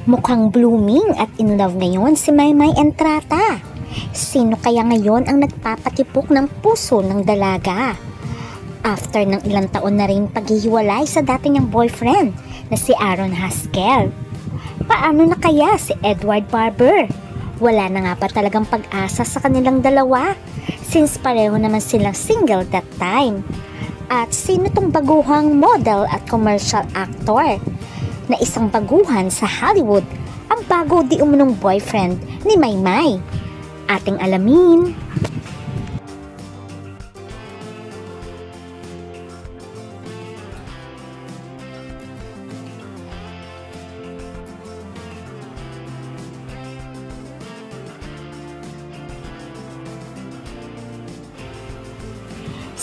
Mukhang blooming at in love ngayon si Maymay Entrata. Sino kaya ngayon ang nagpapatipok ng puso ng dalaga? After ng ilang taon na rin paghihiwalay sa dati niyang boyfriend na si Aaron Haskell. Paano na kaya si Edward Barber? Wala na nga ba talagang pag-asa sa kanilang dalawa? Since pareho naman silang single that time. At sino tong baguhang model at commercial actor na isang baguhan sa Hollywood ang bago di umunong boyfriend ni Maymay? Ating alamin.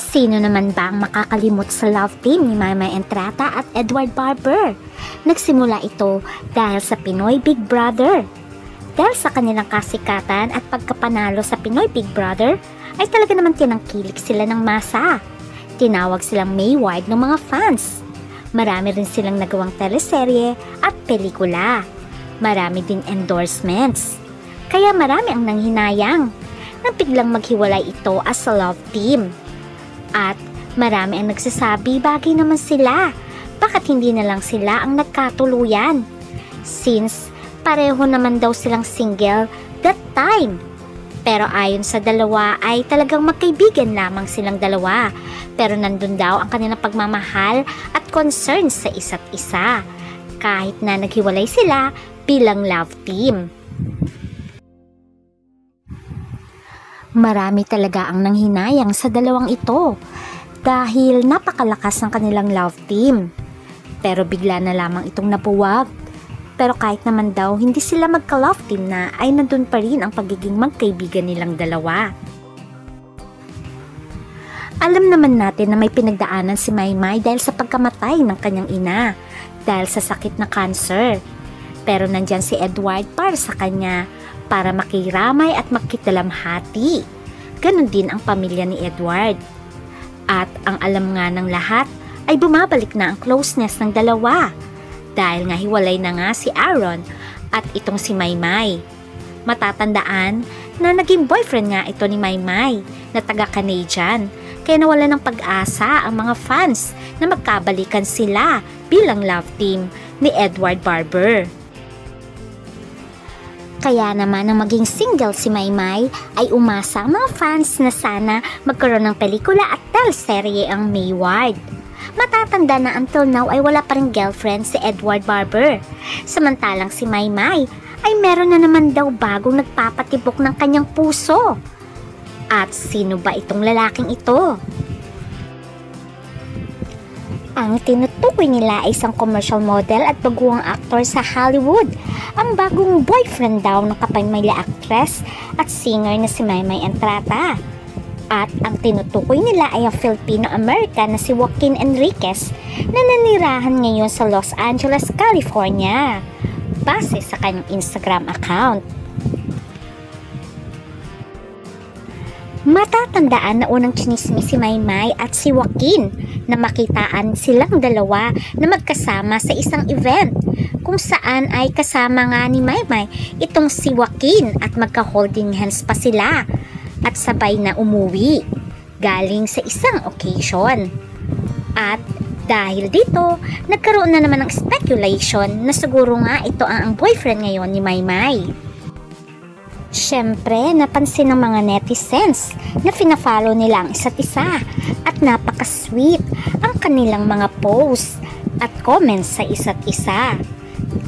Sino naman ba ang makakalimot sa love team ni Maymay Entrata at Edward Barber? Nagsimula ito dahil sa Pinoy Big Brother. Dahil sa kanilang kasikatan at pagkapanalo sa Pinoy Big Brother, ay talaga naman tinangkilik sila ng masa. Tinawag silang Mayward ng mga fans. Marami rin silang nagawang teleserye at pelikula. Marami din endorsements. Kaya marami ang nanghinayang nang biglang maghiwalay ito as a love team. At marami ang nagsasabi bagay naman sila. Bakit hindi na lang sila ang nagkatuluyan? Since pareho naman daw silang single that time. Pero ayon sa dalawa ay talagang magkaibigan lamang silang dalawa. Pero nandun daw ang kanilang pagmamahal at concern sa isa't isa. Kahit na naghiwalay sila bilang love team. Marami talaga ang nanghinayang sa dalawang ito dahil napakalakas ng kanilang love team. Pero bigla na lamang itong napuwag. Pero kahit naman daw hindi sila magka-love team na ay nandun pa rin ang pagiging magkaibigan nilang dalawa. Alam naman natin na may pinagdaanan si Maymay dahil sa pagkamatay ng kanyang ina dahil sa sakit na cancer. Pero nandyan si Edward para sa kanya para makiramay at makidalamhati. Ganon din ang pamilya ni Edward. At ang alam nga ng lahat ay bumabalik na ang closeness ng dalawa. Dahil nga hiwalay na nga si Aaron at itong si Maymay. Matatandaan na naging boyfriend nga ito ni Maymay na taga-Canadian. Kaya nawala ng pag-asa ang mga fans na magkabalikan sila bilang love team ni Edward Barber. Kaya naman nang maging single si Maymay ay umasa ang mga fans na sana magkaroon ng pelikula at teleserye ang Mayward. Matatanda na until now ay wala pa ring girlfriend si Edward Barber. Samantalang si Maymay ay meron na naman daw bagong nagpapatibok ng kanyang puso. At sino ba itong lalaking ito? Ang tinutukoy nila ay isang commercial model at baguhang aktor sa Hollywood. Ang bagong boyfriend daw ng kapamilya actress at singer na si Maymay Entrata. At ang tinutukoy nila ay ang Filipino-American na si Joaquin Enriquez na nanirahan ngayon sa Los Angeles, California. Base sa kanyang Instagram account. Matatandaan na unang tsinismis si Maymay at si Joaquin na makitaan silang dalawa na magkasama sa isang event kung saan ay kasama nga ni Maymay itong si Joaquin at magka-holding hands pa sila at sabay na umuwi galing sa isang occasion. At dahil dito, nagkaroon na naman ng speculation na siguro nga ito ang boyfriend ngayon ni Maymay. Siyempre, napansin ng mga netizens na fina-follow nila ang isa't isa at napaka-sweet ang kanilang mga posts at comments sa isa't isa.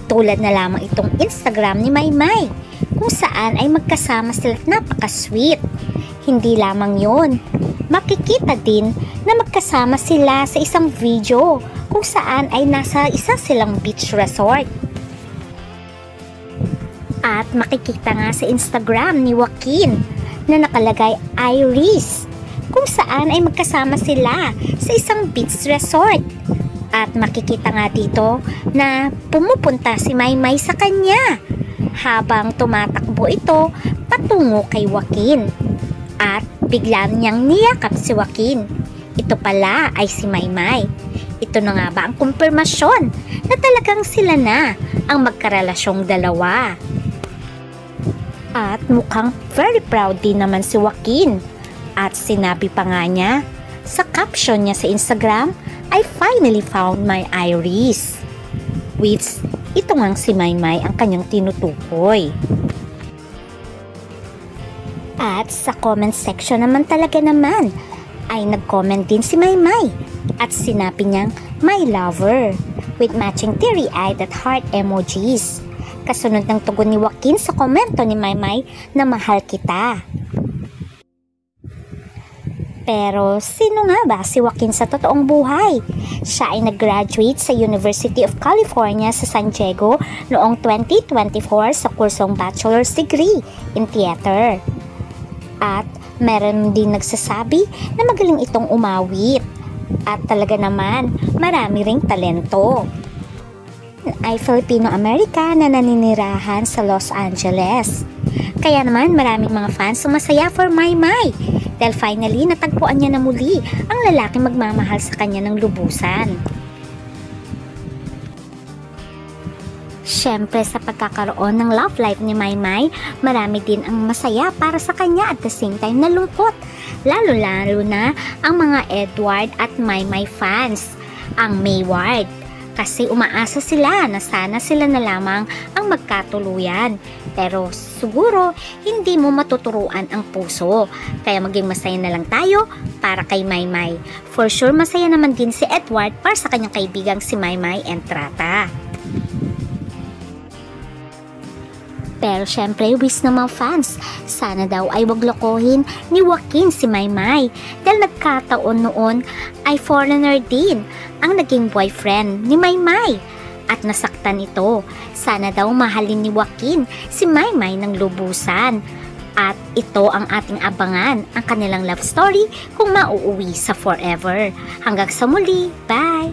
Tulad na lamang itong Instagram ni Maymay kung saan ay magkasama sila at napaka-sweet. Hindi lamang yon, makikita din na magkasama sila sa isang video kung saan ay nasa isa silang beach resort. At makikita nga sa Instagram ni Joaquin na nakalagay Iris kung saan ay magkasama sila sa isang beach resort. At makikita nga dito na pumupunta si Maymay sa kanya habang tumatakbo ito patungo kay Joaquin. At bigla niyang niyakap si Joaquin. Ito pala ay si Maymay. Ito na nga ba ang kumpirmasyon na talagang sila na ang magkarelasyong dalawa. At mukhang very proud din naman si Joaquin. At sinabi pa nga niya sa caption niya sa Instagram, "I finally found my Iris." Which, ito ngang si Maymay ang kanyang tinutukoy. At sa comment section naman talaga naman, ay nag-comment din si Maymay at sinabi niyang, "My lover," with matching teary-eyed at heart emojis. Kasunod ng tugon ni Joaquin sa komento ni Maymay na mahal kita. Pero sino nga ba si Joaquin sa totoong buhay? Siya ay nag-graduate sa University of California sa San Diego noong 2024 sa kursong bachelor's degree in theater. At meron din nagsasabi na magaling itong umawit. At talaga naman, marami ring talento. Ay Filipino-American na naninirahan sa Los Angeles. Kaya naman maraming mga fans sumasaya for Maymay dahil finally natagpuan niya na muli ang lalaking magmamahal sa kanya ng lubusan. Siyempre sa pagkakaroon ng love life ni Maymay, marami din ang masaya para sa kanya at the same time nalungkot. Lalo-lalo na ang mga Edward at Maymay fans, ang Mayward. Kasi umaasa sila na sana sila na lamang ang magkatuluyan. Pero siguro hindi mo matuturuan ang puso. Kaya maging masaya na lang tayo para kay Maymay. For sure masaya naman din si Edward para sa kanyang kaibigang si Maymay Entrata. Pero syempre, wish ng mga fans, sana daw ay wag lokohin ni Joaquin si Maymay dahil nagkataon noon ay foreigner din ang naging boyfriend ni Maymay at nasaktan ito. Sana daw mahalin ni Joaquin si Maymay ng lubusan. At ito ang ating abangan, ang kanilang love story kung mauuwi sa forever. Hanggang sa muli, bye!